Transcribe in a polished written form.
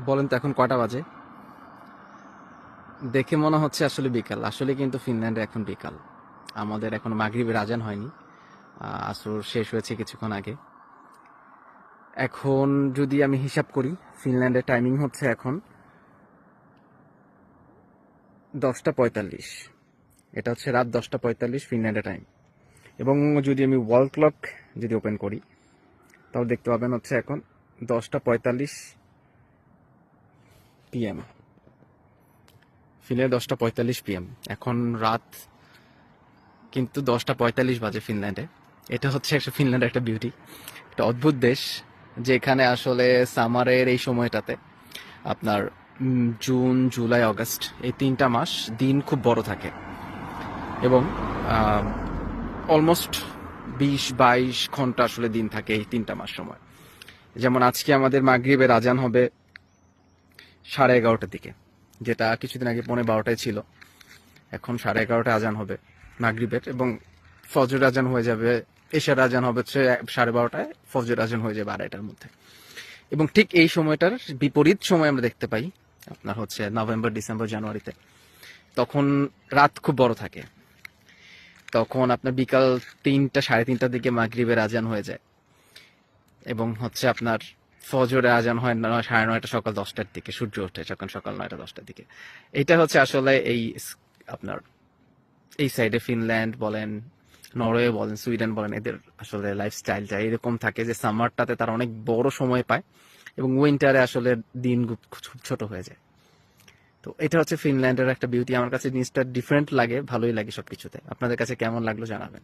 বলেন তো এখন কয়টা বাজে? দেখে মনে হচ্ছে আসলে বিকাল, আসলে কিন্তু ফিনল্যান্ডে এখন বিকাল। আমাদের এখন মাগরিবের আজান হয়নি, আসর শেষ হয়েছে কিছুক্ষণ আগে। এখন যদি আমি হিসাব করি, ফিনল্যান্ডের টাইমিং হচ্ছে এখন 10টা 45। এটা হচ্ছে রাত 10টা 45 ফিনল্যান্ডের টাইম। এবং যদি আমি ওয়াল ক্লক যদি ওপেন করি, তাহলে দেখতে পাবেন হচ্ছে এখন 10টা 45 PM। ফিনল্যান্ডে 10টা 45 PM। এখন রাত কিন্তু 10টা 45 বাজে ফিনল্যান্ডে। এটা হচ্ছে একটা ফিনল্যান্ডের একটা বিউটি, একটা অদ্ভুত দেশ, যেখানে আসলে সামারের এই সময়টাতে আপনার জুন জুলাই আগস্ট এই 3টা মাস দিন খুব বড় থাকে এবং অলমোস্ট 20-22 ঘন্টা আসলে দিন থাকে এই 3টা মাস সময়। যেমন আজকে আমাদের মাগরিবের আজান হবে 11:30টার দিকে, যেটা কিছুদিন আগে 11:45টায় ছিল। এখন 11:30টায় আজান হবে মাগরিবের, এবং ফজর আজান হয়ে যাবে, এশার আজান হবে হচ্ছে 12:30টায়, ফজর আজান হয়ে যাবে 2:30টার মধ্যে। এবং ঠিক এই সময়টার বিপরীত সময় আমরা দেখতে পাই আপনার হচ্ছে নভেম্বর, ডিসেম্বর, জানুয়ারিতে। তখন রাত খুব বড় থাকে, তখন আপনার বিকাল 3টা 3:30টার দিকে মাগরিবের আজান হয়ে যায়, এবং হচ্ছে আপনার ফজরে আজান হয় 9, 9:30, সকাল 10টার দিকে সূর্য ওঠে, যখন সকাল 9টা 10টার দিকে। এটা হচ্ছে আসলে এই আপনার এই সাইডে ফিনল্যান্ড বলেন, নরওয়ে বলেন, সুইডেন বলেন, এদের আসলে লাইফস্টাইলটা এরকম থাকে যে সামারটাতে তারা অনেক বড় সময় পায় এবং উইন্টারে আসলে দিন খুব ছোট হয়ে যায়। তো এটা হচ্ছে ফিনল্যান্ডের একটা বিউটি। আমার কাছে জিনিসটা ডিফারেন্ট লাগে, ভালোই লাগে সবকিছুতে। আপনাদের কাছে কেমন লাগলো জানাবেন।